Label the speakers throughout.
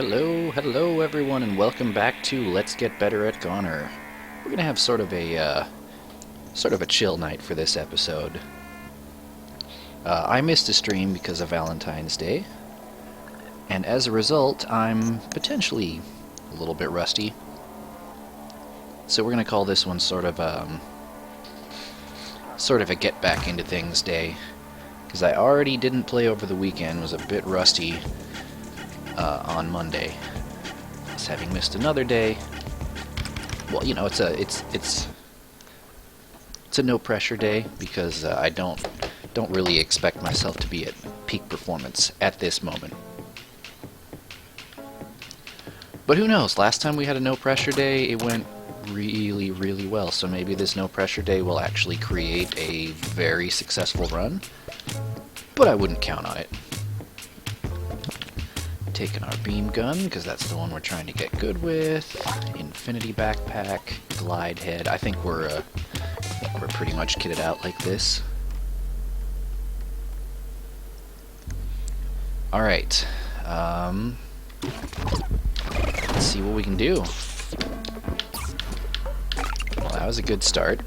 Speaker 1: Hello everyone, and welcome back to Let's Get Better at GoNNER. We're gonna have sort of a chill night for this episode. I missed a stream because of Valentine's Day, and as a result, I'm potentially a little bit rusty. So we're gonna call this one sort of a get back into things day, because I already didn't play over the weekend, was a bit rusty. On Monday, just having missed another day. Well, you know, it's a no pressure day because I don't really expect myself to be at peak performance at this moment. But who knows? Last time we had a no pressure day, it went really well. So maybe this no pressure day will actually create a very successful run. But I wouldn't count on it. Taking our beam gun, because that's the one we're trying to get good with. Infinity backpack, glide head. I think we're pretty much kitted out like this. Alright. Let's see what we can do. Well, that was a good start.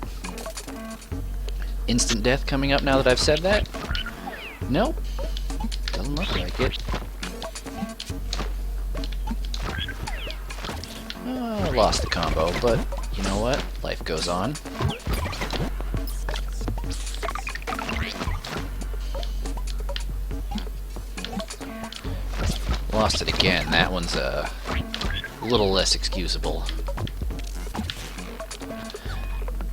Speaker 1: Instant death coming up now that I've said that? Nope. Doesn't look like it. Lost the combo, but you know what? Life goes on. Lost it again. That one's a little less excusable.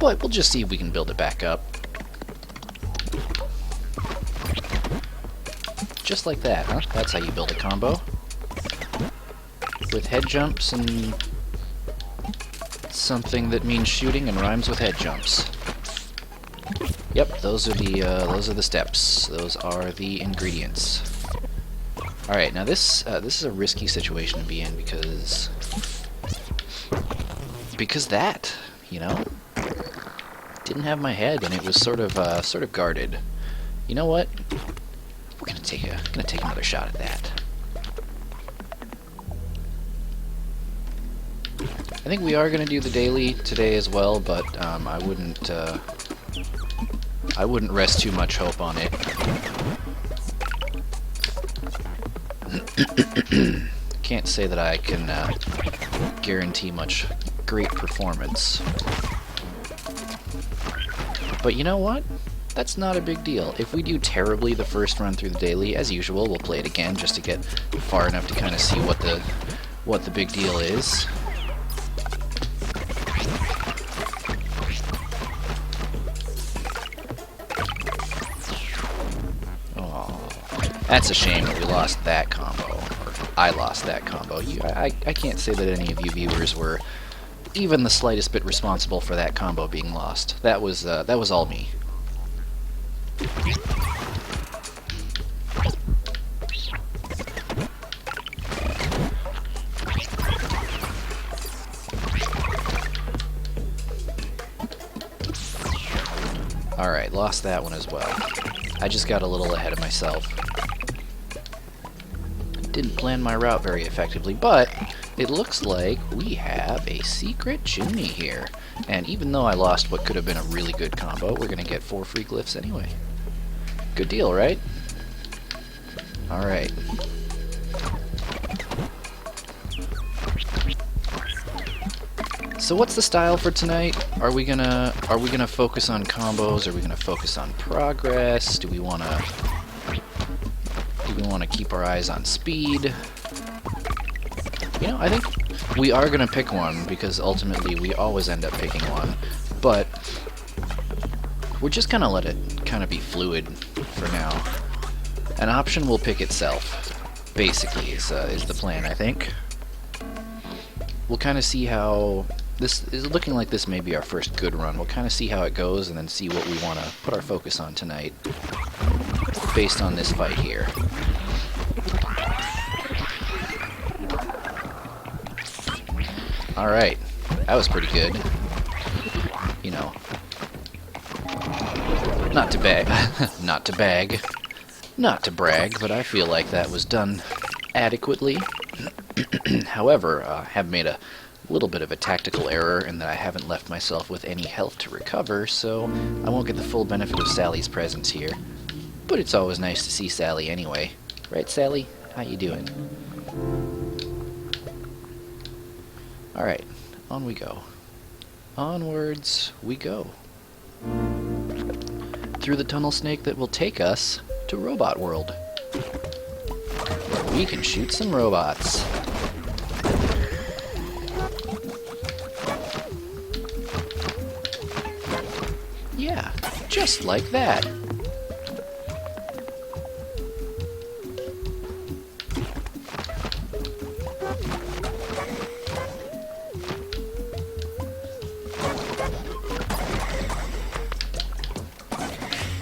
Speaker 1: But we'll just see if we can build it back up. Just like that, huh? That's how you build a combo. With head jumps and something that means shooting and rhymes with head jumps. Yep, those are the steps. Those are the ingredients. All right, now this is a risky situation to be in because that, you know, didn't have my head and it was sort of guarded. You know what? We're gonna take another shot at that. I think we are going to do the daily today as well, but I wouldn't rest too much hope on it. Can't say that I can guarantee much great performance. But you know what? That's not a big deal. If we do terribly the first run through the daily, as usual, we'll play it again just to get far enough to kind of see what the big deal is. That's a shame that we lost that combo, or I lost that combo. I can't say that any of you viewers were even the slightest bit responsible for that combo being lost. That was all me. Alright, lost that one as well. I just got a little ahead of myself. Didn't plan my route very effectively, but it looks like we have a secret chimney here. And even though I lost what could have been a really good combo, we're gonna get 4 free glyphs anyway. Good deal, right? Alright. So what's the style for tonight? Are we gonna focus on combos? Are we gonna focus on progress? Do we wanna keep our eyes on speed? You know, I think we are gonna pick one because ultimately we always end up picking one. But we're just gonna let it kind of be fluid for now. An option will pick itself, basically, is the plan, I think. We'll kind of see how this is looking like. This may be our first good run. We'll kind of see how it goes and then see what we want to put our focus on tonight based on this fight here. Alright, that was pretty good. You know, not to brag, but I feel like that was done adequately. However, I have made a little bit of a tactical error in that I haven't left myself with any health to recover, so I won't get the full benefit of Sally's presence here. But it's always nice to see Sally anyway. Right, Sally? How you doing? Alright, on we go. Onwards we go. Through the tunnel snake that will take us to Robot World, where we can shoot some robots. Yeah, just like that.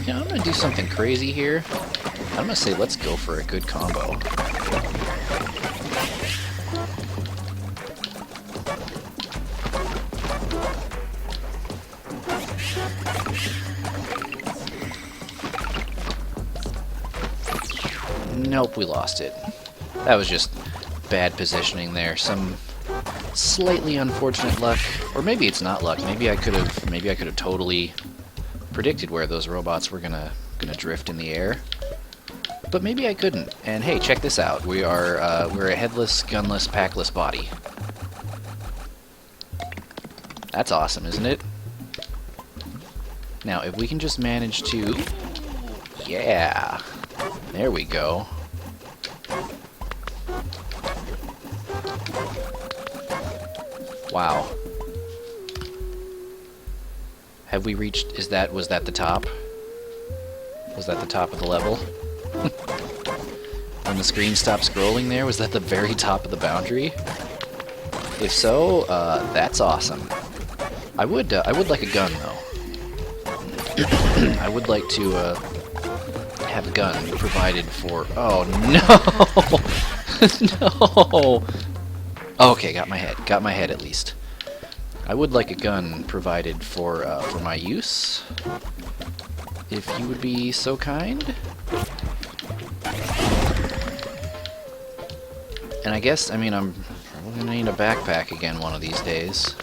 Speaker 1: You know, I'm gonna do something crazy here. I'm gonna say let's go for a good combo. Nope, we lost it. That was just bad positioning there. Some slightly unfortunate luck, or maybe it's not luck. Maybe I could have totally predicted where those robots were gonna drift in the air. But maybe I couldn't. And hey, check this out. We're a headless, gunless, packless body. That's awesome, isn't it? Now, if we can just manage to... Yeah! There we go. Wow. Have we reached... was that the top? Was that the top of the level? When the screen stopped scrolling there, was that the very top of the boundary? If so, that's awesome. I would like a gun, though. I would like to, have a gun provided for... Oh, no! No! Okay, got my head at least. I would like a gun provided for my use, if you would be so kind. And I guess, I mean, I'm probably gonna need a backpack again one of these days.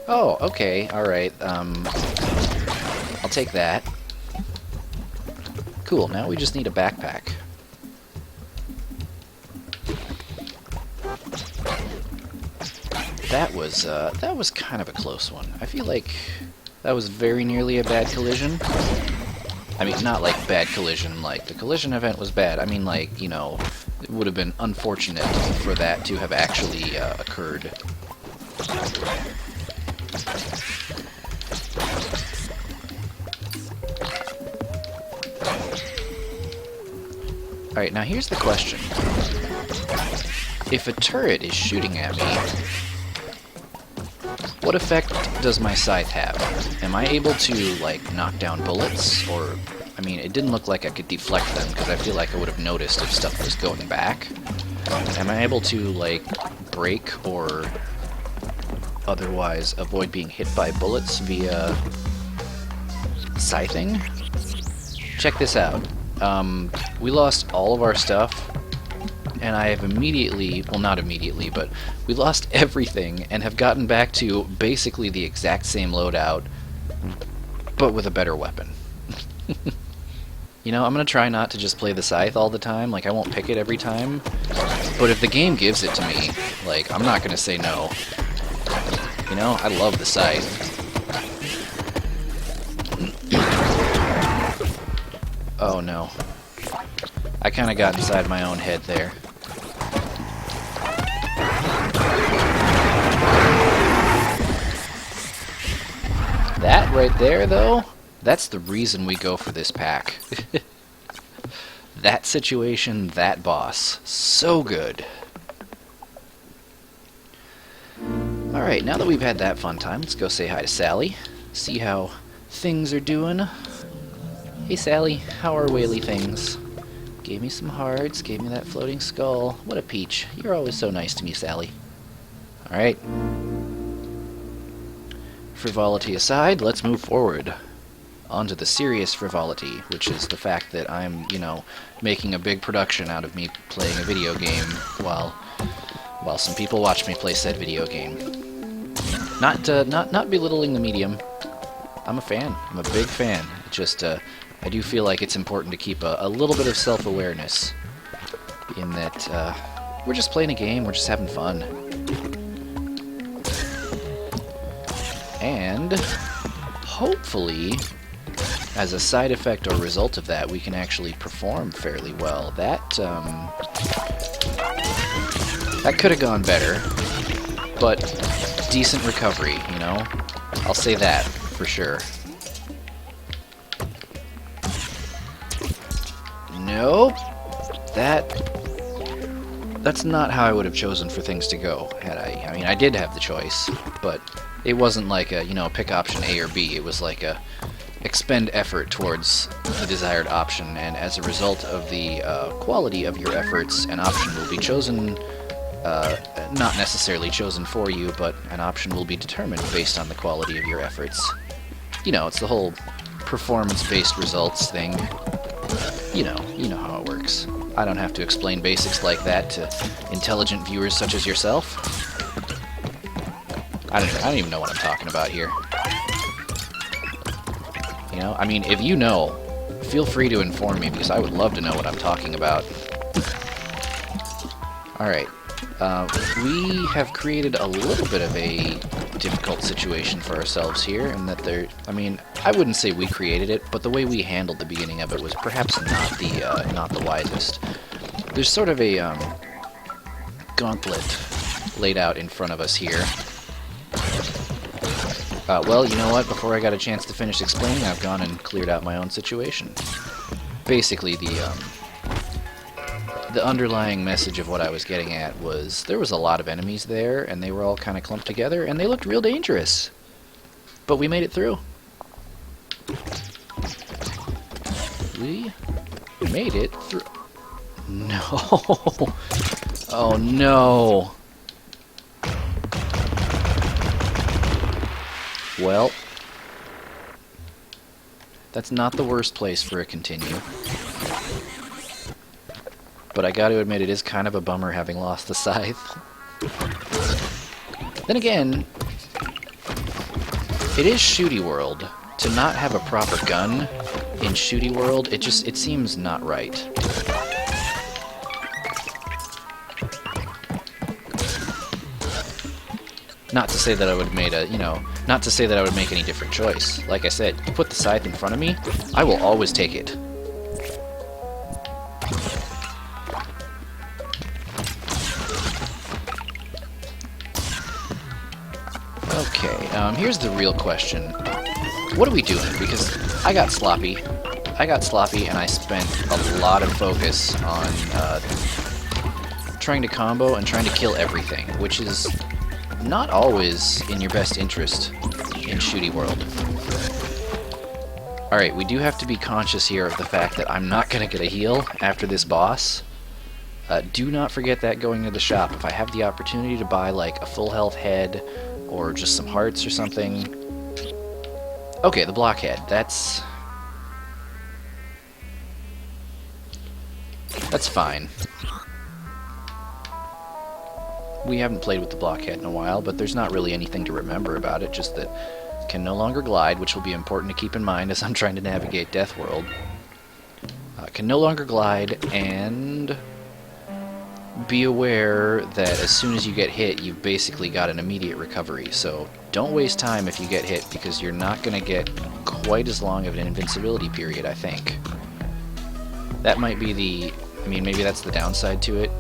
Speaker 1: Oh, okay, alright, I'll take that. Cool, now we just need a backpack. That was kind of a close one. I feel like that was very nearly a bad collision. I mean, not like bad collision, like the collision event was bad. I mean, like, you know, it would have been unfortunate for that to have actually occurred. Alright, now here's the question. If a turret is shooting at me, what effect does my scythe have? Am I able to, like, knock down bullets? Or, I mean, it didn't look like I could deflect them, because I feel like I would have noticed if stuff was going back. Am I able to, like, break or otherwise avoid being hit by bullets via scything? Check this out. We lost all of our stuff, and I have immediately, well, not immediately, but we lost everything and have gotten back to basically the exact same loadout, but with a better weapon. You know, I'm gonna try not to just play the scythe all the time, like I won't pick it every time, but if the game gives it to me, like, I'm not gonna say no. You know, I love the scythe. Oh no. I kinda got inside my own head there. That right there, though, that's the reason we go for this pack. That situation, that boss. So good. Alright, now that we've had that fun time, let's go say hi to Sally. See how things are doing. Hey Sally, how are whaley things? Gave me some hearts, gave me that floating skull. What a peach. You're always so nice to me, Sally. Alright. Frivolity aside, let's move forward. onto the serious frivolity, which is the fact that I'm, you know, making a big production out of me playing a video game while some people watch me play said video game. Not belittling the medium. I'm a fan. I'm a big fan. Just I do feel like it's important to keep a little bit of self-awareness in that we're just playing a game. We're just having fun. And hopefully, as a side effect or result of that, we can actually perform fairly well. That could have gone better, but decent recovery, you know? I'll say that, for sure. Nope. That's not how I would have chosen for things to go, had I mean, I did have the choice, but it wasn't like a, you know, pick option A or B. It was like a expend effort towards the desired option, and as a result of the quality of your efforts, an option will be chosen, not necessarily chosen for you, but an option will be determined based on the quality of your efforts. You know, it's the whole performance-based results thing. You know how it works. I don't have to explain basics like that to intelligent viewers such as yourself. I don't even know what I'm talking about here. You know, I mean, if you know, feel free to inform me, because I would love to know what I'm talking about. Alright, we have created a little bit of a difficult situation for ourselves here, in that I mean, I wouldn't say we created it, but the way we handled the beginning of it was perhaps not the wisest. There's sort of a gauntlet laid out in front of us here. Well, you know what? Before I got a chance to finish explaining, I've gone and cleared out my own situation. Basically, the underlying message of what I was getting at was there was a lot of enemies there, and they were all kind of clumped together, and they looked real dangerous. But we made it through. We made it through. No. Oh, no. Well, that's not the worst place for a continue. But I gotta admit, it is kind of a bummer having lost the scythe. Then again, it is Shooty World. To not have a proper gun in Shooty World, it seems not right. Not to say that I would have made a, you know, not to say that I would make any different choice. Like I said, you put the scythe in front of me, I will always take it. Okay, here's the real question. What are we doing? Because I got sloppy. And I spent a lot of focus on trying to combo and trying to kill everything, which is not always in your best interest in Shooty World. Alright, we do have to be conscious here of the fact that I'm not going to get a heal after this boss. Do not forget that going to the shop. If I have the opportunity to buy like a full health head or just some hearts or something. Okay, the blockhead. That's fine. We haven't played with the blockhead in a while, but there's not really anything to remember about it, just that it can no longer glide, which will be important to keep in mind as I'm trying to navigate Death World. Can no longer glide, and be aware that as soon as you get hit, you've basically got an immediate recovery, so don't waste time if you get hit, because you're not going to get quite as long of an invincibility period, I think. That might be the... I mean, maybe that's the downside to it.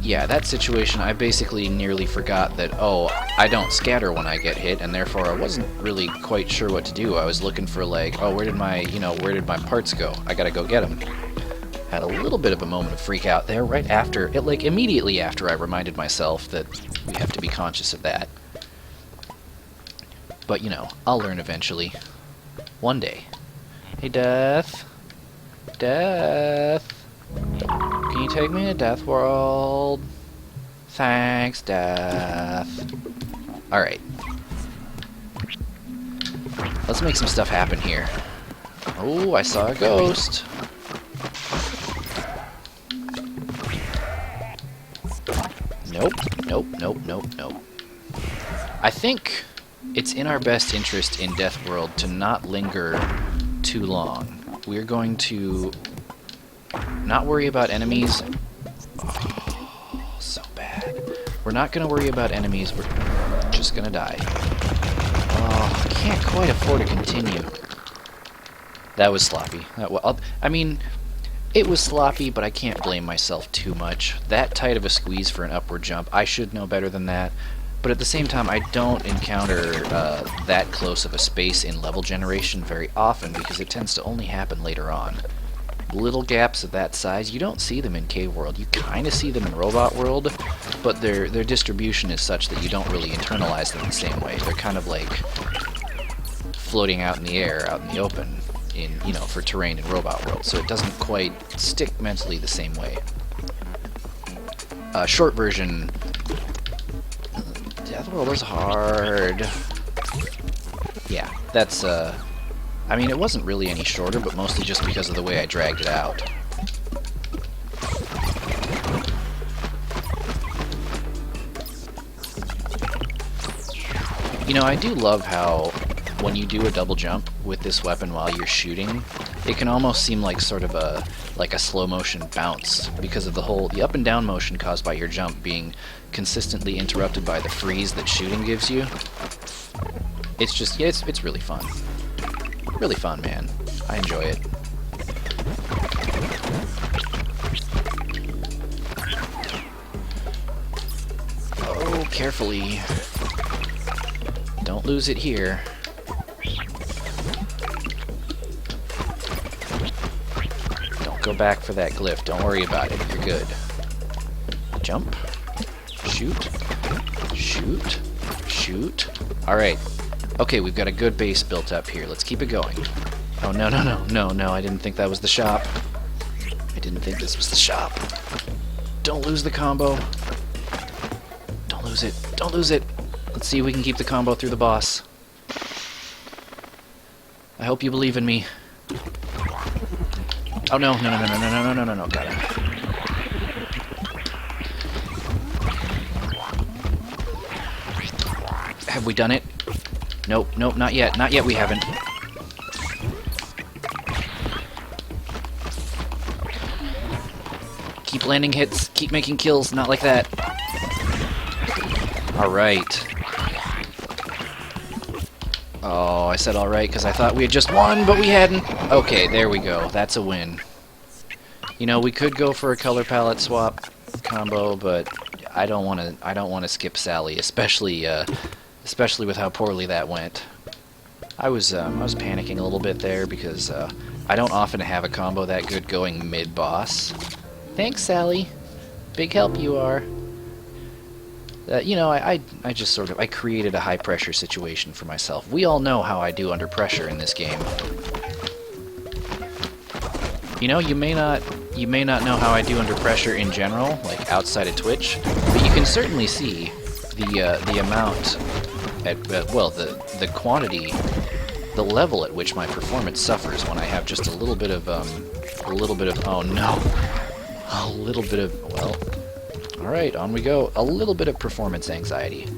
Speaker 1: Yeah, that situation, I basically nearly forgot that, oh, I don't scatter when I get hit, and therefore I wasn't really quite sure what to do. I was looking for, like, oh, where did my parts go? I gotta go get them. Had a little bit of a moment of freak out there right after, immediately after I reminded myself that we have to be conscious of that. But, you know, I'll learn eventually. One day. Hey, Death. Death. Can you take me to Death World? Thanks, Death. Alright. Let's make some stuff happen here. Oh, I saw a ghost. Nope, nope, nope, nope, nope. I think it's in our best interest in Death World to not linger too long. We're going to not worry about enemies. Oh, so bad. We're not going to worry about enemies. We're just going to die. Oh, I can't quite afford to continue. That was sloppy. I mean, it was sloppy, but I can't blame myself too much. That tight of a squeeze for an upward jump, I should know better than that. But at the same time, I don't encounter that close of a space in level generation very often because it tends to only happen later on. Little gaps of that size, you don't see them in Cave World. You kind of see them in Robot World, but their distribution is such that you don't really internalize them the same way. They're kind of like floating out in the air, out in the open, for terrain in Robot World, so it doesn't quite stick mentally the same way. Short version, Death World is hard. Yeah, that's, I mean, it wasn't really any shorter, but mostly just because of the way I dragged it out. You know, I do love how when you do a double jump with this weapon while you're shooting, it can almost seem like sort of a slow motion bounce because of the up and down motion caused by your jump being consistently interrupted by the freeze that shooting gives you. It's just, yeah, it's really fun. Really fun, man. I enjoy it. Oh, carefully. Don't lose it here. Don't go back for that glyph. Don't worry about it. You're good. Jump. Shoot. Shoot. Shoot. Alright. Okay, we've got a good base built up here. Let's keep it going. Oh, no, no, no. No, no, I didn't think that was the shop. I didn't think this was the shop. Don't lose the combo. Don't lose it. Don't lose it. Let's see if we can keep the combo through the boss. I hope you believe in me. Oh, no, no, no, no, no, no, no, no, no, no, got it. Have we done it? Nope, nope, not yet. Not yet, we haven't. Keep landing hits, keep making kills, not like that. Alright. Oh, I said alright because I thought we had just won, but we hadn't. Okay, there we go. That's a win. You know, we could go for a color palette swap combo, but I don't want to skip Sally, especially with how poorly that went. I was panicking a little bit there because I don't often have a combo that good going mid-boss. Thanks, Sally. Big help you are. You know, I just sort of, I created a high-pressure situation for myself. We all know how I do under pressure in this game. You know, you may not know how I do under pressure in general, like outside of Twitch, but you can certainly see the amount well, the quantity, the level at which my performance suffers when I have just a little bit of oh no, a little bit of, well, all right, on we go, a little bit of performance anxiety.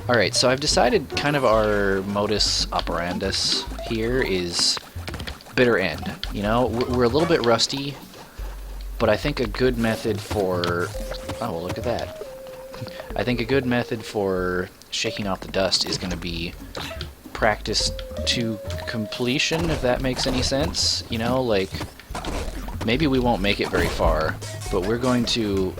Speaker 1: All right, so I've decided kind of our modus operandus here is bitter end. You know, we're a little bit rusty, but I think a good method for, oh, well, look at that. I think a good method for shaking off the dust is going to be practice to completion, if that makes any sense. You know, like, maybe we won't make it very far, but we're going to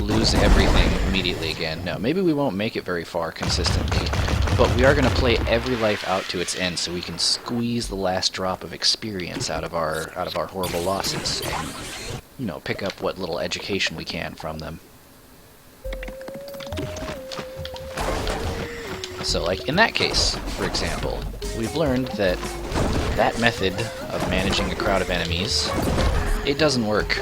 Speaker 1: lose everything immediately again. No, maybe we won't make it very far consistently, but we are going to play every life out to its end so we can squeeze the last drop of experience out of our horrible losses and, you know, pick up what little education we can from them. So, like, in that case, for example, we've learned that that method of managing a crowd of enemies, it doesn't work.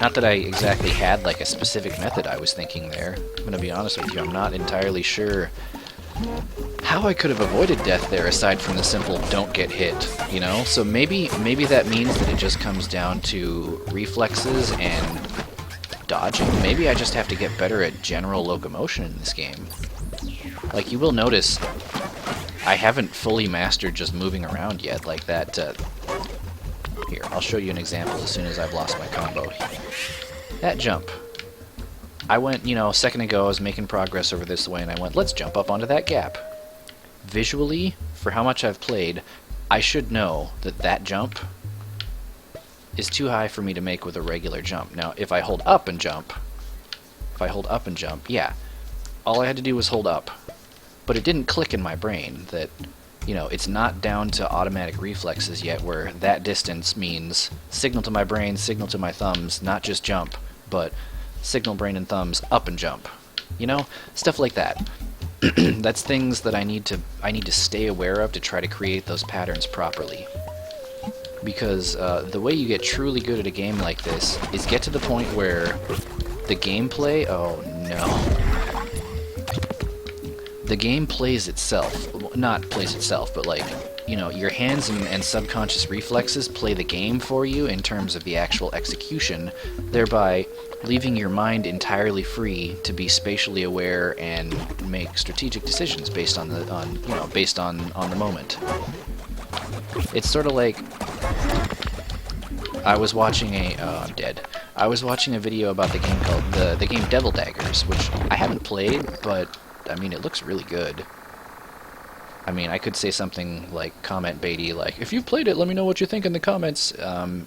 Speaker 1: Not that I exactly had like a specific method I was thinking there. I'm gonna be honest with you, I'm not entirely sure how I could have avoided death there aside from the simple don't get hit, you know? So maybe that means that it just comes down to reflexes and dodging. Maybe I just have to get better at general locomotion in this game. Like, you will notice I haven't fully mastered just moving around yet, like that. Here, I'll show you an example as soon as I've lost my combo. That jump. I went, you know, a second ago I was making progress over this way, and I went, let's jump up onto that gap. Visually, for how much I've played, I should know that that jump is too high for me to make with a regular jump. Now, if I hold up and jump, yeah, all I had to do was hold up. But it didn't click in my brain that, you know, it's not down to automatic reflexes yet, where that distance means signal to my brain, signal to my thumbs, not just jump, but signal, brain, and thumbs, up and jump. You know? Stuff like that. That's things that I need to stay aware of to try to create those patterns properly. Because the way you get truly good at a game like this is get to the point where the gameplay... Oh, no. The game plays itself. Not plays itself, but like, you know, your hands and subconscious reflexes play the game for you in terms of the actual execution, thereby leaving your mind entirely free to be spatially aware and make strategic decisions based on the moment. It's sort of like I was watching I'm dead. I was watching a video about the game called the game Devil Daggers, which I haven't played, but I mean, it looks really good. I mean, I could say something like comment baity, like, if you've played it, let me know what you think in the comments. I'm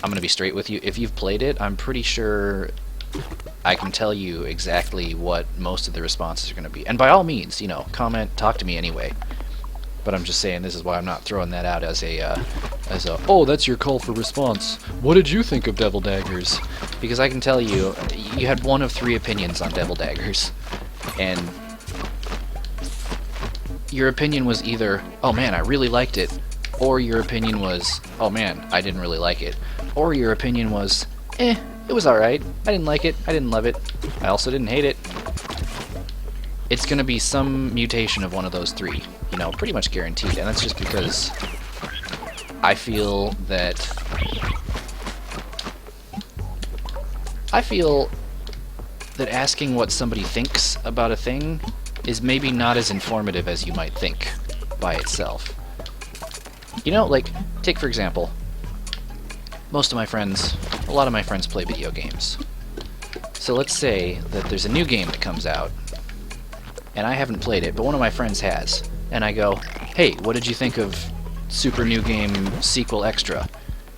Speaker 1: going to be straight with you. If you've played it, I'm pretty sure I can tell you exactly what most of the responses are going to be. And by all means, you know, comment, talk to me anyway. But I'm just saying, this is why I'm not throwing that out as a, oh, that's your call for response. What did you think of Devil Daggers? Because I can tell you, you had one of 3 opinions on Devil Daggers. And your opinion was either, oh man, I really liked it, or your opinion was, oh man, I didn't really like it, or your opinion was, it was alright, I didn't like it, I didn't love it, I also didn't hate it. It's gonna be some mutation of one of those 3, you know, pretty much guaranteed, and that's just because I feel that asking what somebody thinks about a thing is maybe not as informative as you might think by itself. You know, like, take for example, a lot of my friends play video games. So let's say that there's a new game that comes out, and I haven't played it, but one of my friends has, and I go, hey, what did you think of Super New Game Sequel Extra?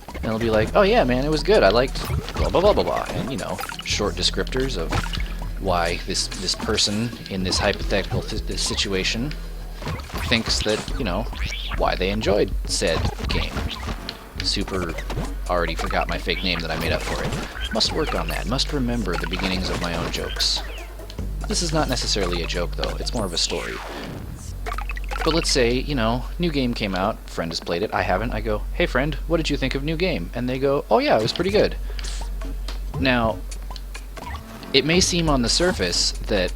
Speaker 1: And they'll be like, oh yeah, man, it was good, I liked blah blah blah blah blah, and, you know, short descriptors of why this person in this hypothetical this situation thinks that, you know, why they enjoyed said game. Super already forgot my fake name that I made up for it. Must work on that, must remember the beginnings of my own jokes. This is not necessarily a joke though, it's more of a story. But let's say, you know, new game came out, friend has played it, I haven't, I go, hey friend, what did you think of new game? And they go, oh yeah, it was pretty good. Now, it may seem on the surface that,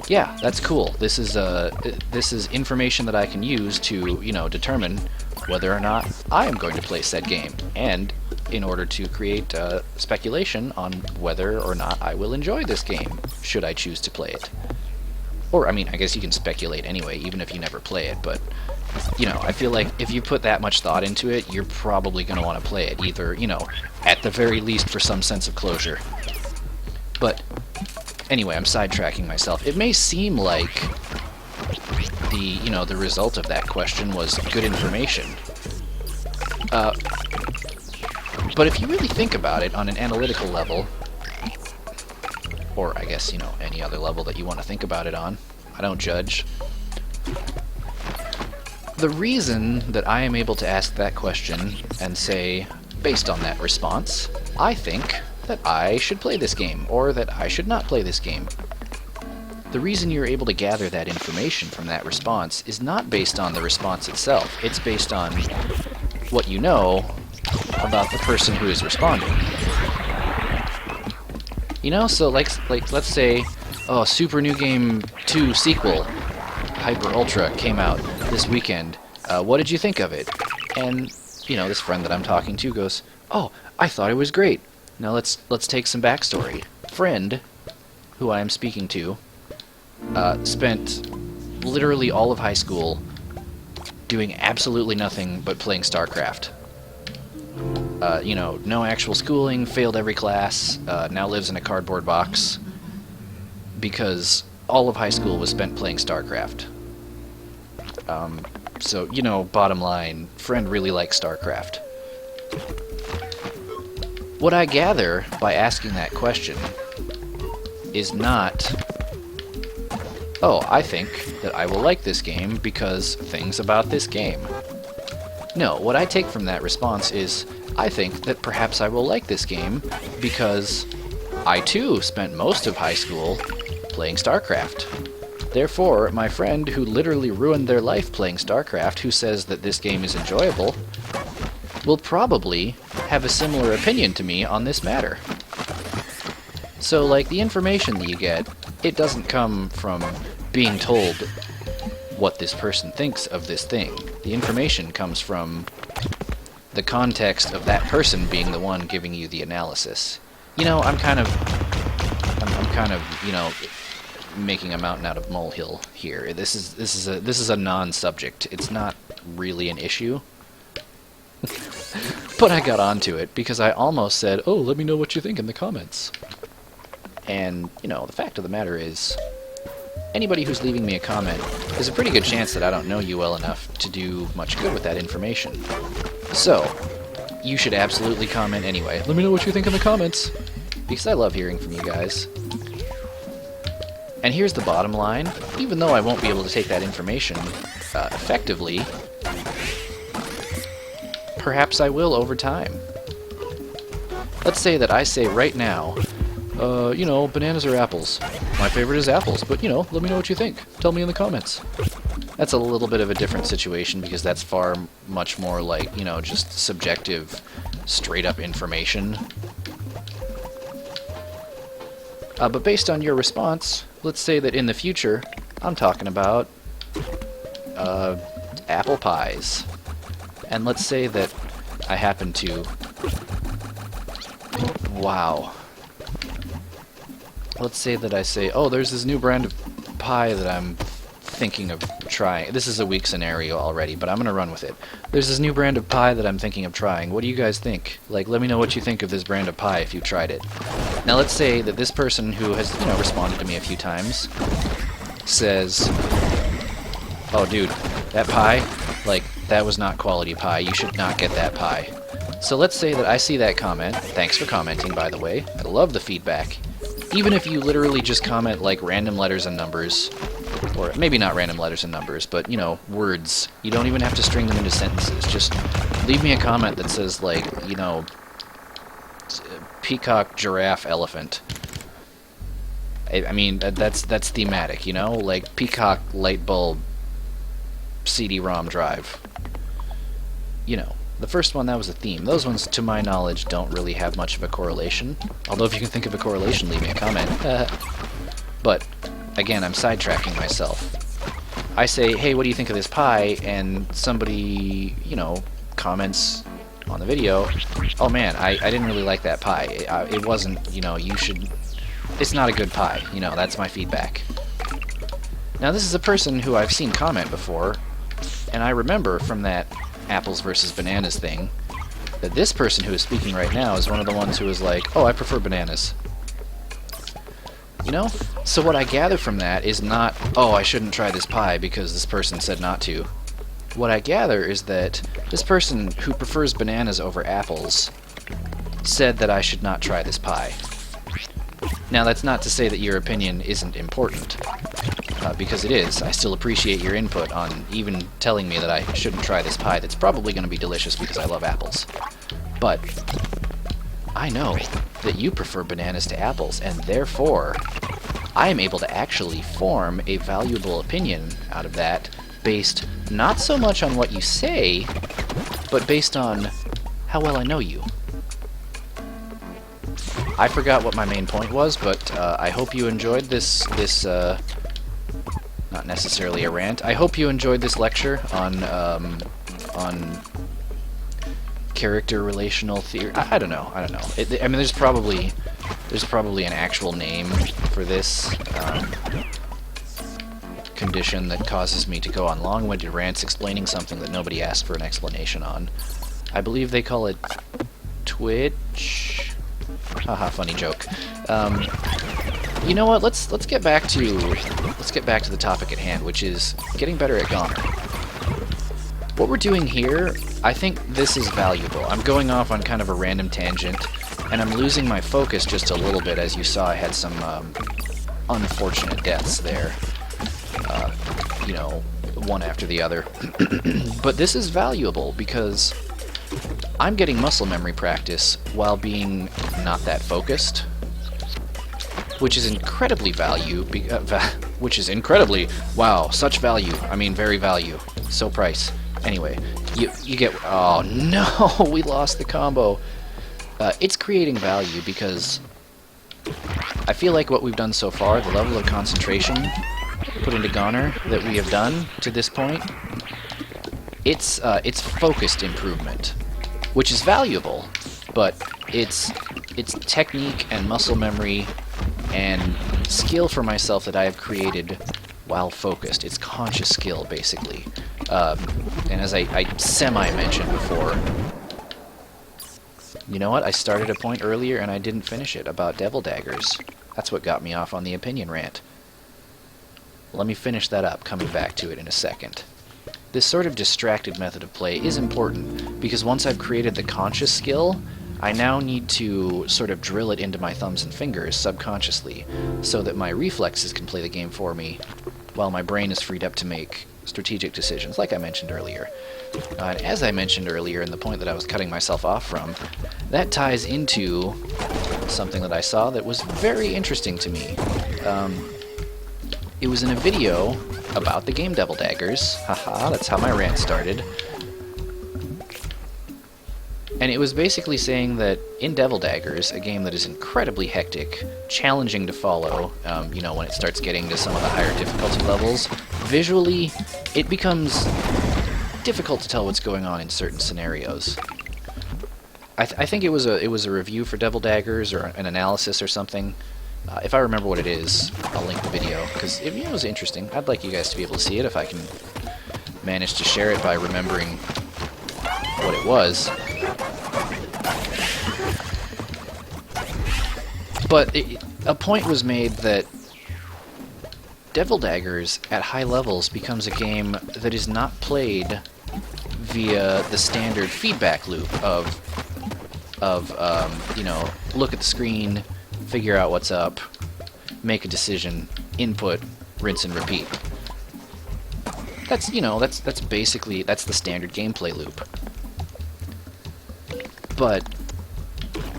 Speaker 1: yeah, that's cool, this is information that I can use to, you know, determine whether or not I am going to play said game, and in order to create speculation on whether or not I will enjoy this game, should I choose to play it. Or, I mean, I guess you can speculate anyway, even if you never play it, but, you know, I feel like if you put that much thought into it, you're probably going to want to play it, either, you know, at the very least for some sense of closure. But, anyway, I'm sidetracking myself. It may seem like the result of that question was good information. But if you really think about it on an analytical level, or I guess, you know, any other level that you want to think about it on, I don't judge. The reason that I am able to ask that question and say, based on that response, I think that I should play this game, or that I should not play this game. The reason you're able to gather that information from that response is not based on the response itself, it's based on what you know about the person who is responding. You know, so like let's say, oh, Super New Game 2 sequel, Hyper Ultra, came out this weekend. What did you think of it? And, you know, this friend that I'm talking to goes, oh, I thought it was great. Now let's take some backstory. Friend, who I am speaking to, spent literally all of high school doing absolutely nothing but playing StarCraft. You know, no actual schooling, failed every class, now lives in a cardboard box because all of high school was spent playing StarCraft. So, you know, bottom line, friend really likes StarCraft. What I gather by asking that question is not, oh, I think that I will like this game because things about this game. No, what I take from that response is, I think that perhaps I will like this game because I too spent most of high school playing StarCraft. Therefore, my friend who literally ruined their life playing StarCraft, who says that this game is enjoyable, will probably have a similar opinion to me on this matter. So, like, the information that you get, it doesn't come from being told what this person thinks of this thing. The information comes from the context of that person being the one giving you the analysis. You know, I'm kind of, you know, making a mountain out of molehill here. This is a non-subject. It's not really an issue. But I got onto it because I almost said, oh, let me know what you think in the comments. And, you know, the fact of the matter is, anybody who's leaving me a comment, there's a pretty good chance that I don't know you well enough to do much good with that information. So, you should absolutely comment anyway. Let me know what you think in the comments, because I love hearing from you guys. And here's the bottom line. Even though I won't be able to take that information effectively, perhaps I will over time. Let's say that I say right now, you know, bananas or apples. My favorite is apples, but, you know, let me know what you think. Tell me in the comments. That's a little bit of a different situation because that's far much more like, you know, just subjective, straight-up information. But based on your response, let's say that in the future, I'm talking about apple pies. And let's say that I happen to... Wow. Let's say that I say, oh, there's this new brand of pie that I'm thinking of trying. This is a weak scenario already, but I'm going to run with it. There's this new brand of pie that I'm thinking of trying. What do you guys think? Like, let me know what you think of this brand of pie if you've tried it. Now, let's say that this person who has, you know, responded to me a few times says, oh, dude, that pie, like, that was not quality pie. You should not get that pie. So let's say that I see that comment. Thanks for commenting, by the way. I love the feedback. Even if you literally just comment, like, random letters and numbers, or maybe not random letters and numbers, but, you know, words. You don't even have to string them into sentences. Just leave me a comment that says, like, you know, peacock, giraffe, elephant. I mean, that's thematic, you know? Like, peacock, light bulb, CD-ROM drive. You know. The first one, that was a theme. Those ones, to my knowledge, don't really have much of a correlation. Although if you can think of a correlation, leave me a comment. But, again, I'm sidetracking myself. I say, hey, what do you think of this pie? And somebody, you know, comments on the video, oh man, I didn't really like that pie. It wasn't, you know, you should... It's not a good pie. You know, that's my feedback. Now, this is a person who I've seen comment before, and I remember from that apples versus bananas thing, that this person who is speaking right now is one of the ones who is like, oh, I prefer bananas. You know? So what I gather from that is not, oh, I shouldn't try this pie because this person said not to. What I gather is that this person who prefers bananas over apples said that I should not try this pie. Now, that's not to say that your opinion isn't important, because it is. I still appreciate your input on even telling me that I shouldn't try this pie that's probably going to be delicious because I love apples. But I know that you prefer bananas to apples, and therefore I am able to actually form a valuable opinion out of that based not so much on what you say, but based on how well I know you. I forgot what my main point was, but I hope you enjoyed this not necessarily a rant. I hope you enjoyed this lecture on character relational theory. I don't know. I mean, there's probably an actual name for this condition that causes me to go on long-winded rants explaining something that nobody asked for an explanation on. I believe they call it Twitch. Haha, funny joke. You know what? Let's get back to the topic at hand, which is getting better at GoNNER. What we're doing here, I think this is valuable. I'm going off on kind of a random tangent, and I'm losing my focus just a little bit. As you saw, I had some unfortunate deaths there. You know, one after the other. But this is valuable because I'm getting muscle memory practice while being not that focused, which is incredibly wow, such value. I mean, very value. So price. Anyway, you get... Oh, no! We lost the combo. It's creating value because I feel like what we've done so far, the level of concentration put into GoNNER that we have done to this point, it's focused improvement, which is valuable, but it's technique and muscle memory and skill for myself that I have created while focused. It's conscious skill, basically. And as I semi-mentioned before, you know what? I started a point earlier and I didn't finish it about devil daggers. That's what got me off on the opinion rant. Let me finish that up, coming back to it in a second. This sort of distracted method of play is important, because once I've created the conscious skill, I now need to sort of drill it into my thumbs and fingers subconsciously, so that my reflexes can play the game for me, while my brain is freed up to make strategic decisions, like I mentioned earlier. And as I mentioned earlier in the point that I was cutting myself off from, that ties into something that I saw that was very interesting to me. It was in a video about the game Devil Daggers. Haha, that's how my rant started. And it was basically saying that in Devil Daggers, a game that is incredibly hectic, challenging to follow, you know, when it starts getting to some of the higher difficulty levels, visually, it becomes difficult to tell what's going on in certain scenarios. I think it was a review for Devil Daggers, or an analysis or something. If I remember what it is, I'll link the video, because it was interesting. I'd like you guys to be able to see it if I can manage to share it by remembering what it was. But a point was made that Devil Daggers at high levels becomes a game that is not played via the standard feedback loop of you know, look at the screen, figure out what's up, make a decision, input, rinse and repeat. That's, you know, that's basically, that's the standard gameplay loop. But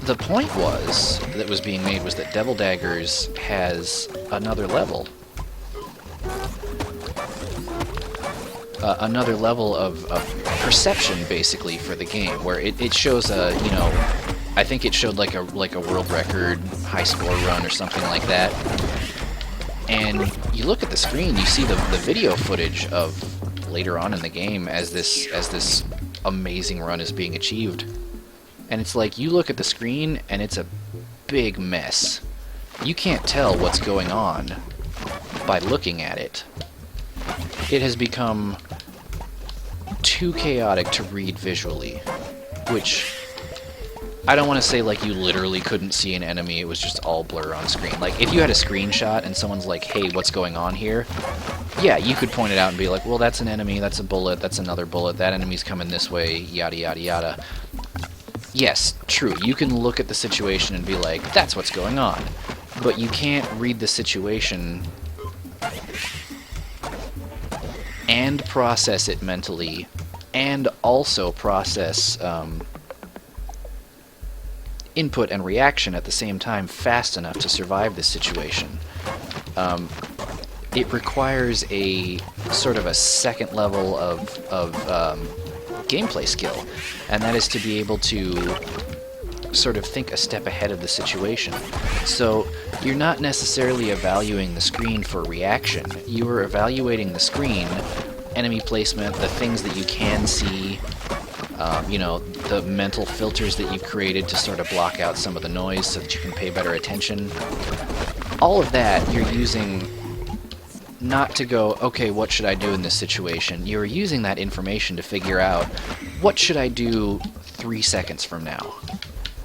Speaker 1: the point that was being made was that Devil Daggers has another level. Another level of perception, basically, for the game, where it shows a, you know, I think it showed like a world record high score run or something like that. And you look at the screen, you see the video footage of later on in the game as this amazing run is being achieved. And it's like, you look at the screen and it's a big mess. You can't tell what's going on by looking at it. It has become too chaotic to read visually, which I don't want to say like you literally couldn't see an enemy, it was just all blur on screen. Like, if you had a screenshot and someone's like, hey, what's going on here? Yeah, you could point it out and be like, well, that's an enemy, that's a bullet, that's another bullet, that enemy's coming this way, yada yada yada. Yes, true, you can look at the situation and be like, that's what's going on. But you can't read the situation and process it mentally, and also process input and reaction at the same time fast enough to survive this situation. It requires a sort of a second level of gameplay skill, and that is to be able to sort of think a step ahead of the situation. So you're not necessarily evaluating the screen for reaction. You are evaluating the screen, enemy placement, the things that you can see, you know, the mental filters that you've created to sort of block out some of the noise so that you can pay better attention. All of that you're using not to go, okay, what should I do in this situation? You're using that information to figure out, what should I do 3 seconds from now?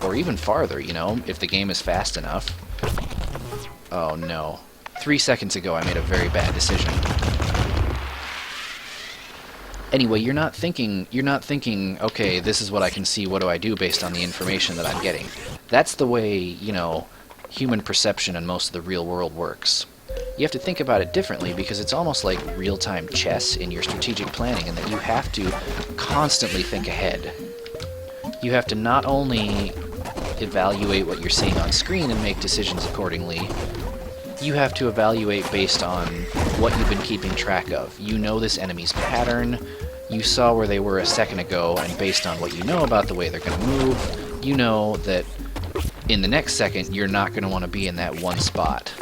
Speaker 1: Or even farther, you know, if the game is fast enough. Oh no. 3 seconds ago I made a very bad decision. Anyway, you're not thinking, okay, this is what I can see, what do I do based on the information that I'm getting. That's the way, you know, human perception and most of the real world works. You have to think about it differently because it's almost like real-time chess in your strategic planning, in that you have to constantly think ahead. You have to not only evaluate what you're seeing on screen and make decisions accordingly, you have to evaluate based on what you've been keeping track of. You know this enemy's pattern, you saw where they were a second ago, and based on what you know about the way they're going to move, you know that in the next second you're not going to want to be in that one spot.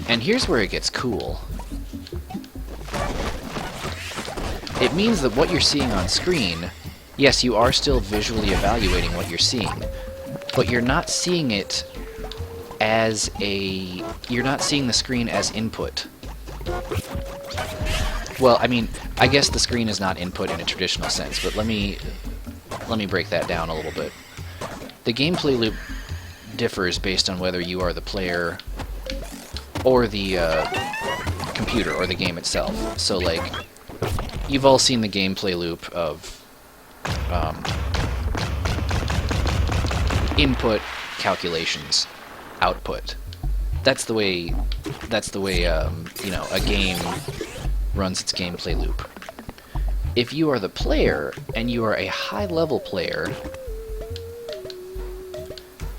Speaker 1: And here's where it gets cool. It means that what you're seeing on screen, yes, you are still visually evaluating what you're seeing, but you're not seeing it as a... you're not seeing the screen as input. Well, I mean, I guess the screen is not input in a traditional sense, but let me break that down a little bit. The gameplay loop differs based on whether you are the player or the computer, or the game itself. So, like, you've all seen the gameplay loop of input, calculations, output. That's the way you know, a game runs its gameplay loop. If you are the player, and you are a high-level player,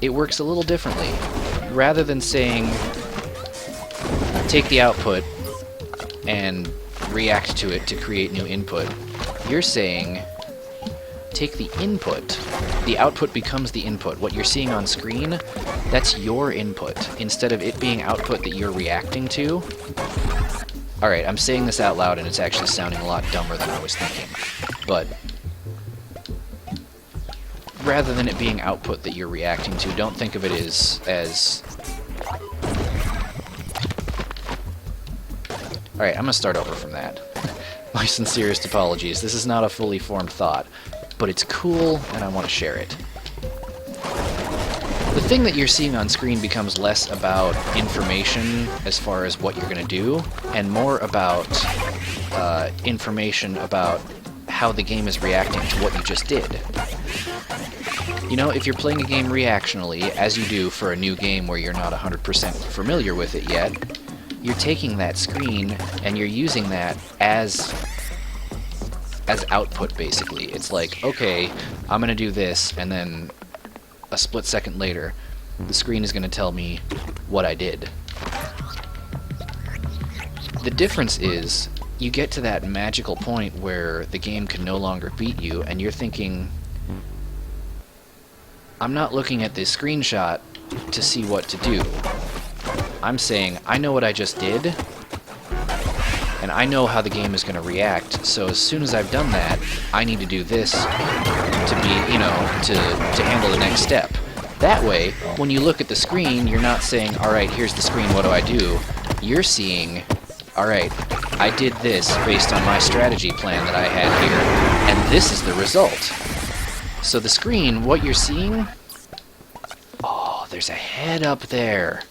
Speaker 1: it works a little differently. Rather than saying, take the output and react to it to create new input, you're saying, take the input, the output becomes the input. What you're seeing on screen, that's your input, instead of it being output that you're reacting to. Alright, I'm saying this out loud and it's actually sounding a lot dumber than I was thinking. But rather than it being output that you're reacting to, don't think of it as Alright, I'm gonna start over from that. My sincerest apologies. This is not a fully formed thought, but it's cool and I want to share it. The thing that you're seeing on screen becomes less about information as far as what you're going to do, and more about information about how the game is reacting to what you just did. You know, if you're playing a game reactionally, as you do for a new game where you're not 100% familiar with it yet, you're taking that screen and you're using that as output, basically. It's like, okay, I'm going to do this, and then a split second later, the screen is going to tell me what I did. The difference is, you get to that magical point where the game can no longer beat you, and you're thinking, I'm not looking at this screenshot to see what to do. I'm saying, I know what I just did, and I know how the game is going to react, so as soon as I've done that, I need to do this to be, you know, to handle the next step. That way, when you look at the screen, you're not saying, alright, here's the screen, what do I do? You're seeing, alright, I did this based on my strategy plan that I had here, and this is the result. So the screen, what you're seeing, oh, there's a head up there.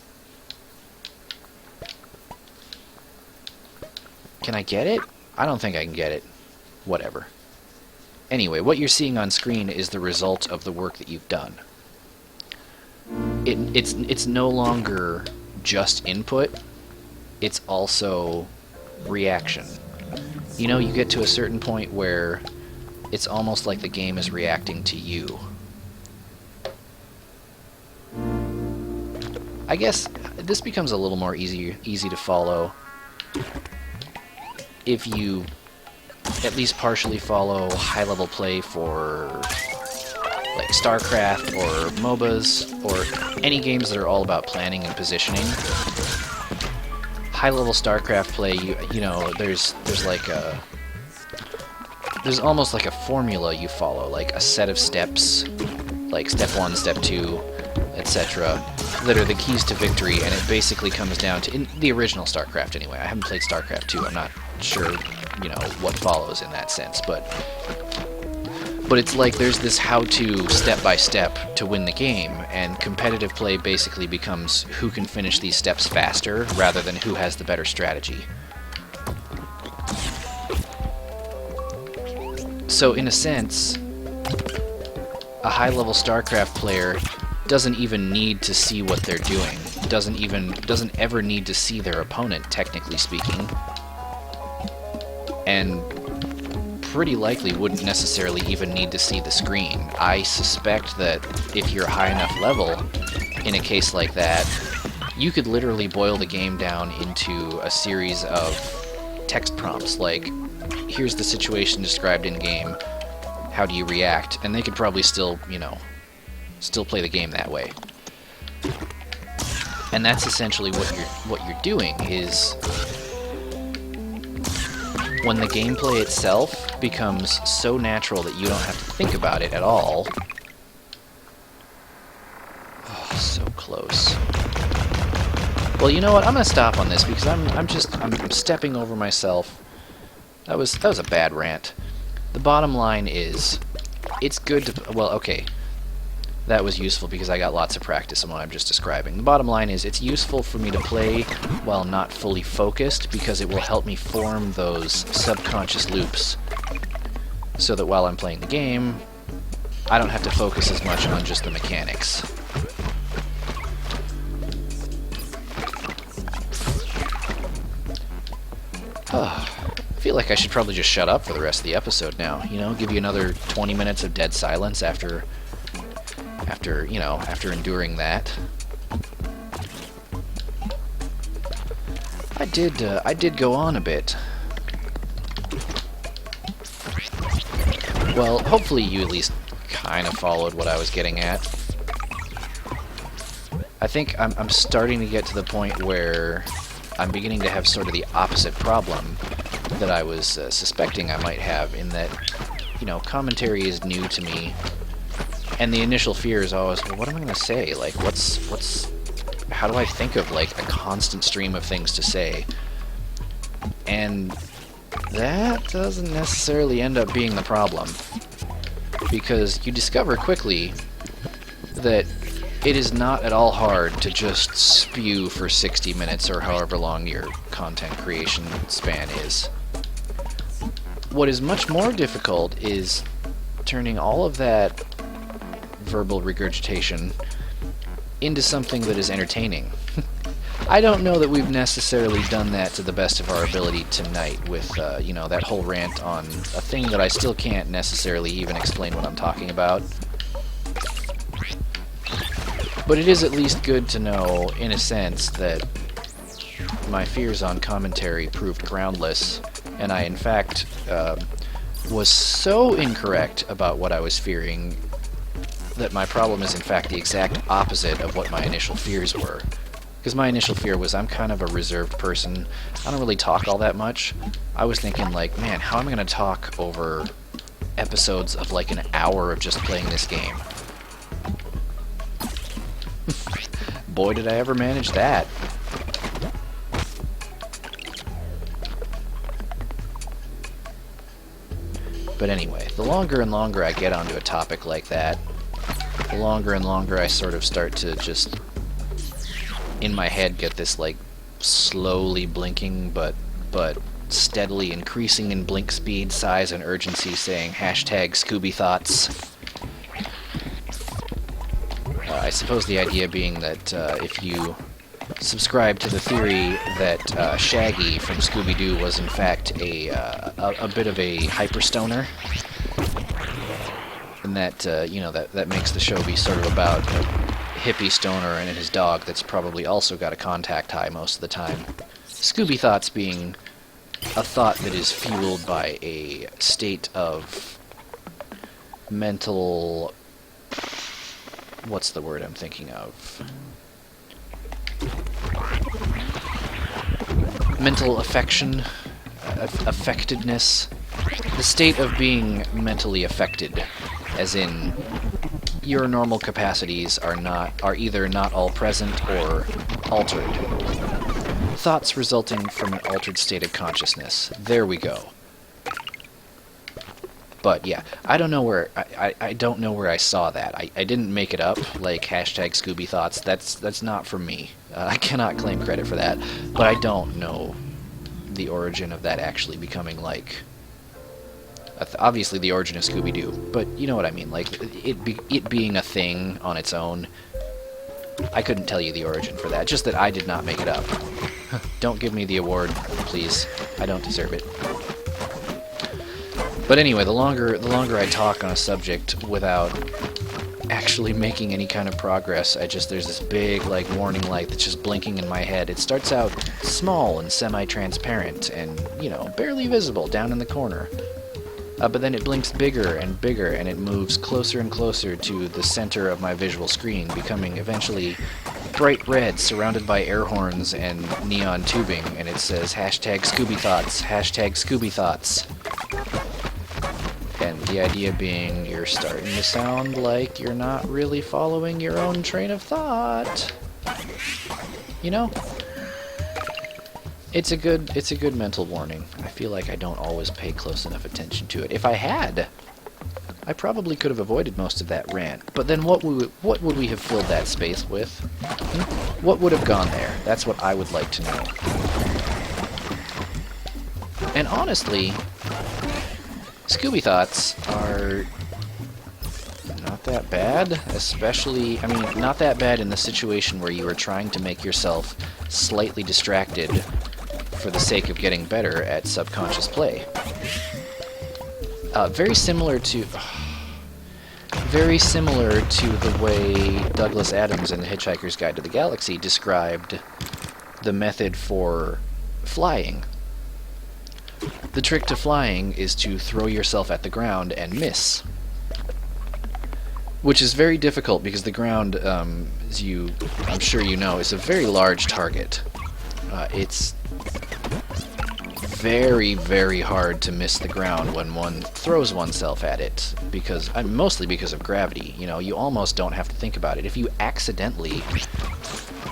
Speaker 1: Can I get it? I don't think I can get it. Whatever. Anyway, what you're seeing on screen is the result of the work that you've done. It's no longer just input, it's also reaction. You know, you get to a certain point where it's almost like the game is reacting to you. I guess this becomes a little more easy to follow if you at least partially follow high-level play for like StarCraft or MOBAs or any games that are all about planning and positioning. High-level StarCraft play, you know, there's almost like a formula you follow, like a set of steps, like step 1, step 2, etc., that are the keys to victory, and it basically comes down to, in the original StarCraft anyway, I haven't played StarCraft 2, I'm not sure, you know, what follows in that sense, but it's like there's this how-to step-by-step to win the game, and competitive play basically becomes who can finish these steps faster rather than who has the better strategy. So in a sense, a high-level StarCraft player doesn't even need to see what they're doing. Doesn't ever need to see their opponent, technically speaking. And pretty likely wouldn't necessarily even need to see the screen. I suspect that if you're high enough level, in a case like that, you could literally boil the game down into a series of text prompts, like, here's the situation described in-game, how do you react? And they could probably still, you know, still play the game that way. And that's essentially what you're doing, is when the gameplay itself becomes so natural that you don't have to think about it at all. Oh, so close. Well, you know what? I'm gonna stop on this because I'm stepping over myself. That was a bad rant. The bottom line is, it's good to, well, okay, that was useful because I got lots of practice on what I'm just describing. The bottom line is, it's useful for me to play while not fully focused because it will help me form those subconscious loops so that while I'm playing the game, I don't have to focus as much on just the mechanics. I feel like I should probably just shut up for the rest of the episode now, you know, give you another 20 minutes of dead silence after enduring that. I did go on a bit. Well, hopefully you at least kind of followed what I was getting at. I think I'm starting to get to the point where I'm beginning to have sort of the opposite problem that I was suspecting I might have, in that, you know, commentary is new to me, and the initial fear is always, well, what am I going to say? Like, how do I think of, like, a constant stream of things to say? And that doesn't necessarily end up being the problem, because you discover quickly that it is not at all hard to just spew for 60 minutes or however long your content creation span is. What is much more difficult is turning all of that verbal regurgitation into something that is entertaining. I don't know that we've necessarily done that to the best of our ability tonight with, you know, that whole rant on a thing that I still can't necessarily even explain what I'm talking about. But it is at least good to know, in a sense, that my fears on commentary proved groundless, and I, in fact, was so incorrect about what I was fearing that my problem is, in fact, the exact opposite of what my initial fears were. Because my initial fear was, I'm kind of a reserved person, I don't really talk all that much. I was thinking, like, man, how am I going to talk over episodes of, like, an hour of just playing this game? Boy, did I ever manage that. But anyway, the longer and longer I get onto a topic like that, the longer and longer I sort of start to just, in my head, get this, like, slowly blinking but steadily increasing in blink speed, size, and urgency saying hashtag Scooby Thoughts. I suppose the idea being that if you subscribe to the theory that Shaggy from Scooby-Doo was in fact a bit of a hyperstoner, and that you know, that makes the show be sort of about a hippie stoner and his dog that's probably also got a contact high most of the time. Scooby Thoughts being a thought that is fueled by a state of mental what's the word I'm thinking of? Mental affection, affectedness, the state of being mentally affected, as in your normal capacities are either not all present or altered. Thoughts resulting from an altered state of consciousness. There we go. But yeah, I don't know where I don't know where I saw that. I didn't make it up, like hashtag Scooby Thoughts. That's not from me. I cannot claim credit for that. But I don't know the origin of that actually becoming like obviously the origin of Scooby-Doo, but you know what I mean, like it being a thing on its own. I couldn't tell you the origin for that, just that I did not make it up. Don't give me the award, please. I don't deserve it. But anyway, the longer I talk on a subject without actually making any kind of progress, there's this big like warning light that's just blinking in my head. It starts out small and semi-transparent and, you know, barely visible down in the corner. But then it blinks bigger and bigger, and it moves closer and closer to the center of my visual screen, becoming eventually bright red, surrounded by air horns and neon tubing, and it says hashtag Scooby Thoughts, hashtag Scooby Thoughts. And the idea being you're starting to sound like you're not really following your own train of thought. You know? It's a good mental warning. I feel like I don't always pay close enough attention to it. If I had, I probably could have avoided most of that rant. But then what would we have filled that space with? What would have gone there? That's what I would like to know. And honestly, Scooby Thoughts are not that bad, especially, I mean, not that bad in the situation where you are trying to make yourself slightly distracted for the sake of getting better at subconscious play. Very similar to the way Douglas Adams in The Hitchhiker's Guide to the Galaxy described the method for flying. The trick to flying is to throw yourself at the ground and miss. Which is very difficult because the ground, I'm sure you know, is a very large target. It's very, very hard to miss the ground when one throws oneself at it, because mostly because of gravity. You know, you almost don't have to think about it. If you accidentally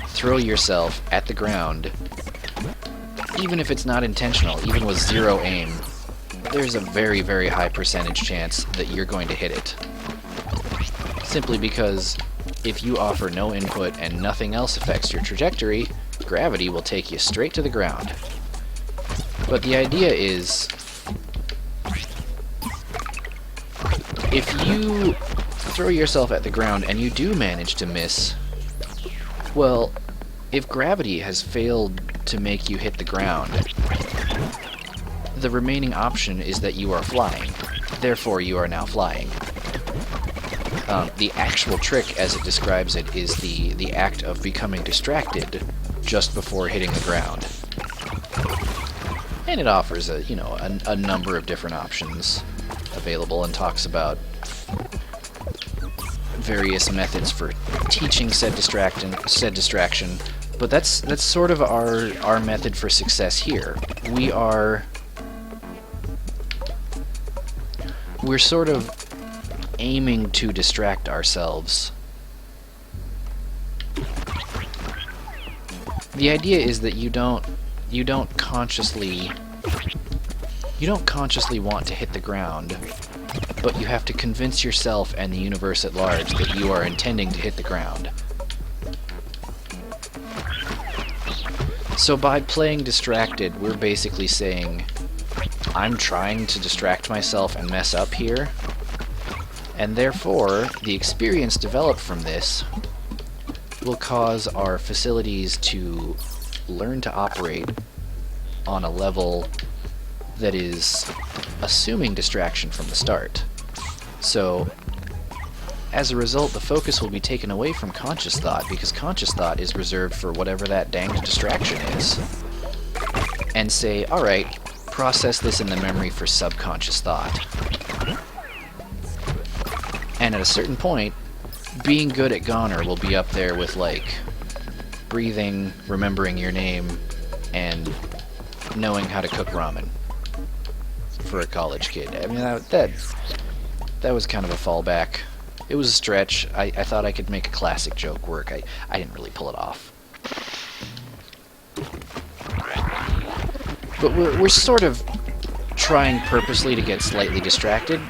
Speaker 1: throw yourself at the ground, even if it's not intentional, even with zero aim, there's a very, very high percentage chance that you're going to hit it. Simply because if you offer no input and nothing else affects your trajectory, gravity will take you straight to the ground. But the idea is, if you throw yourself at the ground and you do manage to miss, well, if gravity has failed to make you hit the ground, the remaining option is that you are flying. Therefore, you are now flying. The actual trick, as it describes it, is the act of becoming distracted just before hitting the ground. And it offers a number of different options available and talks about various methods for teaching said distraction. But that's sort of our method for success here. We're sort of aiming to distract ourselves. The idea is that you don't consciously want to hit the ground, but you have to convince yourself and the universe at large that you are intending to hit the ground. So by playing distracted, we're basically saying, I'm trying to distract myself and mess up here, and therefore the experience developed from this will cause our facilities to learn to operate on a level that is assuming distraction from the start. So, as a result, the focus will be taken away from conscious thought, because conscious thought is reserved for whatever that danged distraction is. And say, alright, process this in the memory for subconscious thought. And at a certain point, being good at GoNNER will be up there with, like, breathing, remembering your name, and knowing how to cook ramen for a college kid. I mean, that was kind of a fallback. It was a stretch. I thought I could make a classic joke work. I didn't really pull it off. But we're sort of trying purposely to get slightly distracted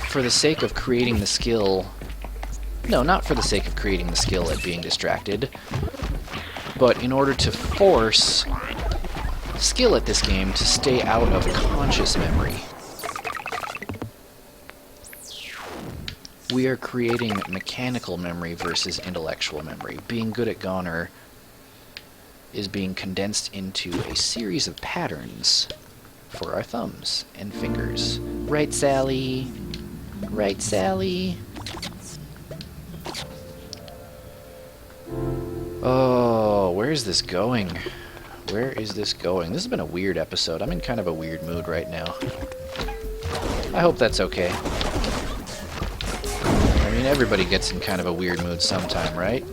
Speaker 1: for the sake of creating the skill. No, not for the sake of creating the skill at being distracted, but in order to force skill at this game to stay out of conscious memory. We are creating mechanical memory versus intellectual memory. Being good at GoNNER is being condensed into a series of patterns for our thumbs and fingers. Right, Sally? Right, Sally? Oh, where is this going? Where is this going? This has been a weird episode. I'm in kind of a weird mood right now. I hope that's okay. I mean, everybody gets in kind of a weird mood sometime, right?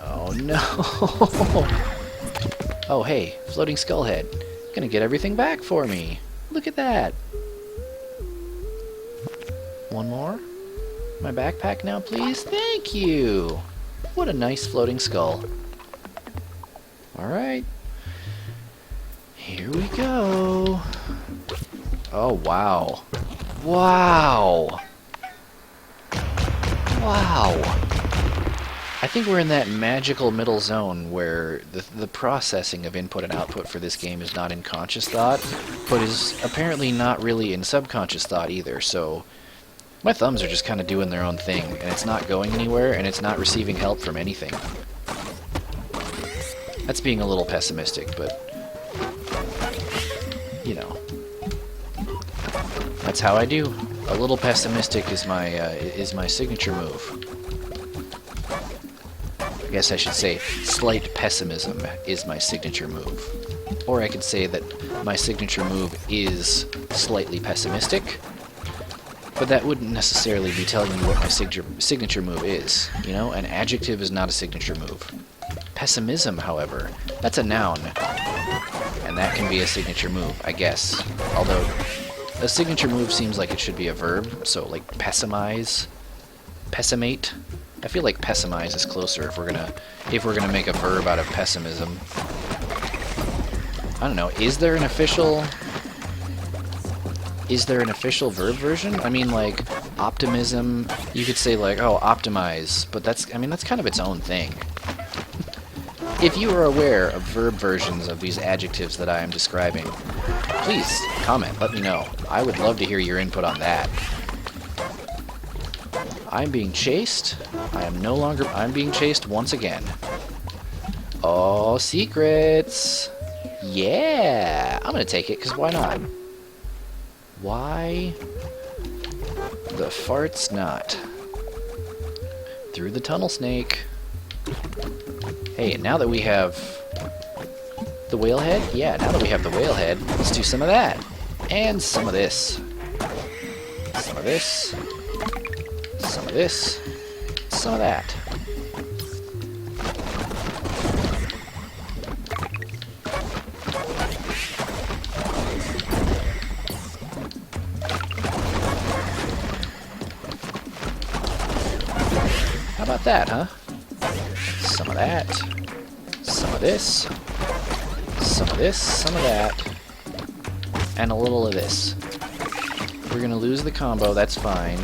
Speaker 1: Oh, no! Oh, hey, floating skull head. Gonna get everything back for me. Look at that. One more? My backpack now, please? Thank you! What a nice floating skull. Alright. Here we go. Oh, wow. Wow! Wow! I think we're in that magical middle zone where the processing of input and output for this game is not in conscious thought, but is apparently not really in subconscious thought either, so my thumbs are just kind of doing their own thing, and it's not going anywhere, and it's not receiving help from anything. That's being a little pessimistic, but, you know, that's how I do. A little pessimistic is my signature move. I guess I should say slight pessimism is my signature move. Or I could say that my signature move is slightly pessimistic, but that wouldn't necessarily be telling you what my signature move is. You know, an adjective is not a signature move. Pessimism, however, that's a noun, and that can be a signature move, I guess. Although, a signature move seems like it should be a verb, so like pessimize, pessimate. I feel like pessimize is closer if we're gonna make a verb out of pessimism. I don't know. Is there an official verb version? I mean, like optimism. You could say like, oh, optimize, but that's kind of its own thing. If you are aware of verb versions of these adjectives that I am describing, please comment, let me know. I would love to hear your input on that. I'm being chased. I'm being chased once again. Oh, secrets! Yeah! I'm gonna take it, because why not? Why the farts not? Through the tunnel snake. Hey, now that we have the whale head, yeah, now that we have the whale head, let's do some of that. And some of this. Some of this. Some of this. Some of that. How about that, huh? Some of that. Some of this. Some of this. Some of that. And a little of this. We're gonna lose the combo, that's fine.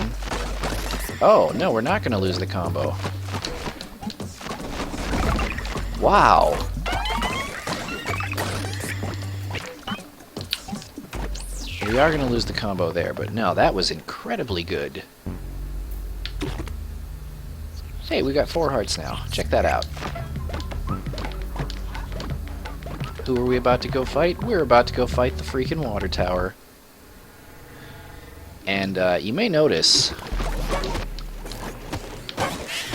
Speaker 1: Oh, no, we're not gonna lose the combo. Wow. We are gonna lose the combo there, but no, that was incredibly good. Hey, we got 4 hearts now. Check that out. Who are we about to go fight? We're about to go fight the freaking water tower. And you may notice,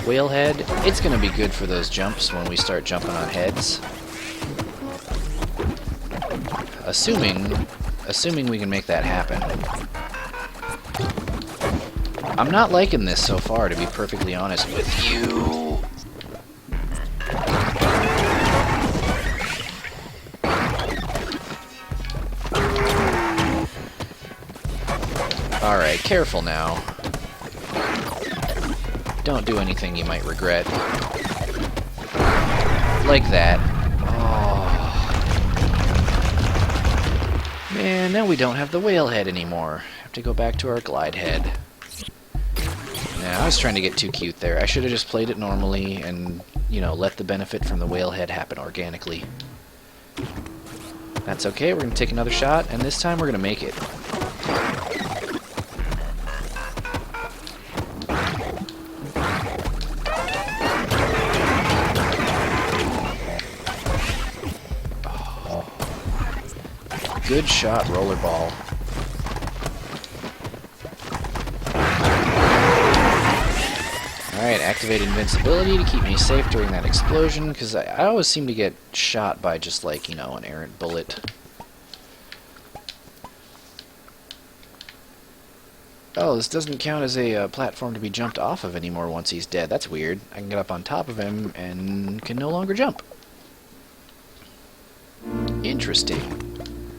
Speaker 1: whalehead, it's going to be good for those jumps when we start jumping on heads. Assuming we can make that happen. I'm not liking this so far, to be perfectly honest with you. Alright, careful now. Don't do anything you might regret. Like that. Oh. Man, now we don't have the whale head anymore. Have to go back to our glide head. Now, I was trying to get too cute there. I should have just played it normally and, you know, let the benefit from the whale head happen organically. That's okay, we're going to take another shot, and this time we're going to make it. Good shot, rollerball. Alright, activate invincibility to keep me safe during that explosion, because I always seem to get shot by just, like, you know, an errant bullet. Oh, this doesn't count as a platform to be jumped off of anymore once he's dead. That's weird. I can get up on top of him and can no longer jump. Interesting.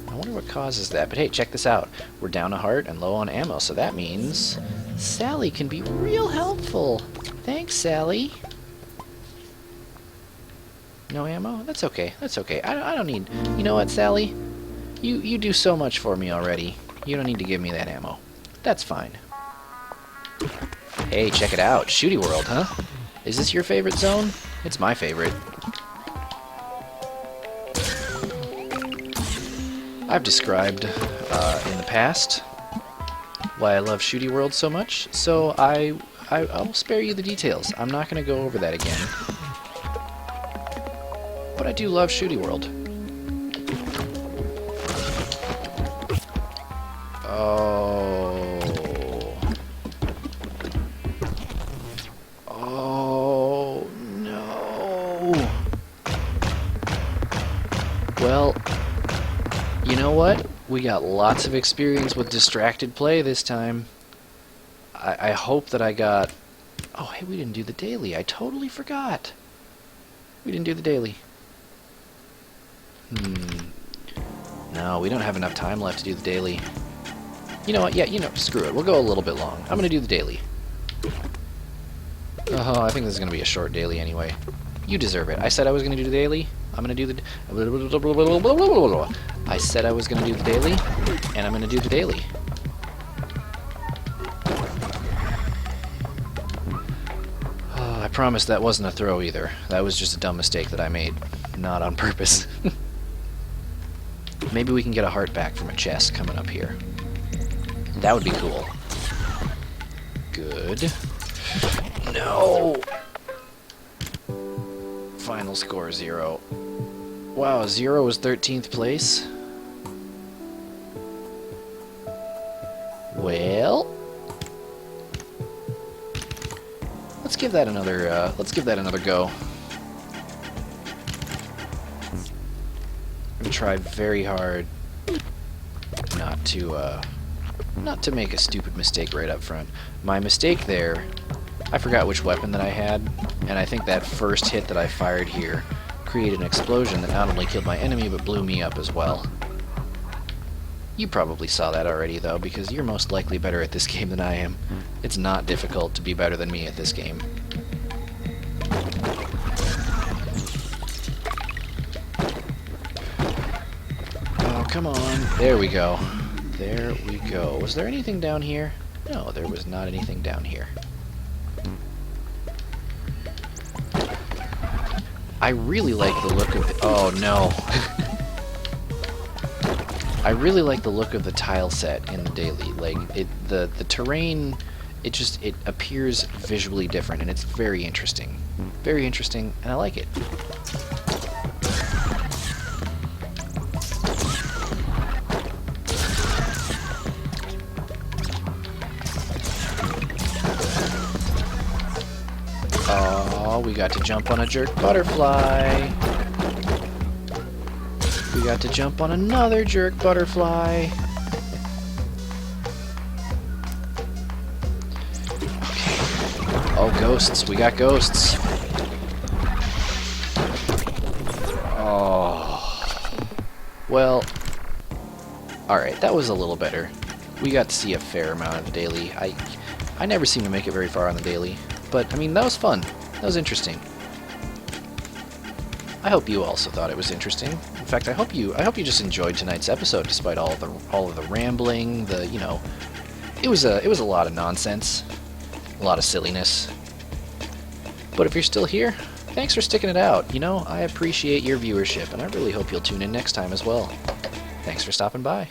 Speaker 1: I wonder what causes that, but hey, check this out. We're down a heart and low on ammo, so that means Sally can be real helpful. Thanks, Sally. No ammo? That's okay. That's okay. I don't need... You know what, Sally? You do so much for me already. You don't need to give me that ammo. That's fine. Hey, check it out. Shooty World, huh? Is this your favorite zone? It's my favorite. I've described in the past why I love Shooty World so much, so I'll spare you the details. I'm not going to go over that again. But I do love Shooty World. Oh. Oh, no. Well, you know what? We got lots of experience with distracted play this time. I hope that I got... Oh, hey, we didn't do the daily. I totally forgot. We didn't do the daily. No, we don't have enough time left to do the daily. You know what? Yeah, you know, screw it. We'll go a little bit long. I'm going to do the daily. Oh, I think this is going to be a short daily anyway. You deserve it. I said I was going to do the daily. I'm going to do the... I said I was going to do the daily, and I'm going to do the daily. Oh, I promise that wasn't a throw either. That was just a dumb mistake that I made. Not on purpose. Maybe we can get a heart back from a chest coming up here. That would be cool. Good. No! Final score 0. Wow, 0 was 13th place. Well, let's give that another go. I'm gonna try very hard not to make a stupid mistake right up front. My mistake there, I forgot which weapon that I had, and I think that first hit that I fired here created an explosion that not only killed my enemy but blew me up as well. You probably saw that already though, because you're most likely better at this game than I am. It's not difficult to be better than me at this game. Oh, come on. There we go. There we go. Was there anything down here? No, there was not anything down here. I really like the look of the... Oh, no. I really like the look of the tile set in the daily. Like, the terrain, it appears visually different, and it's very interesting. Very interesting, and I like it. Oh, we got to jump on a jerk butterfly. We got to jump on another jerk butterfly. ghosts. We got ghosts. Oh. Well, alright, that was a little better. We got to see a fair amount of the daily. I never seem to make it very far on the daily, but I mean, that was fun. That was interesting. I hope you also thought it was interesting. In fact, I hope you just enjoyed tonight's episode, despite all of the rambling. It was a lot of nonsense, a lot of silliness. But if you're still here, thanks for sticking it out. You know, I appreciate your viewership, and I really hope you'll tune in next time as well. Thanks for stopping by.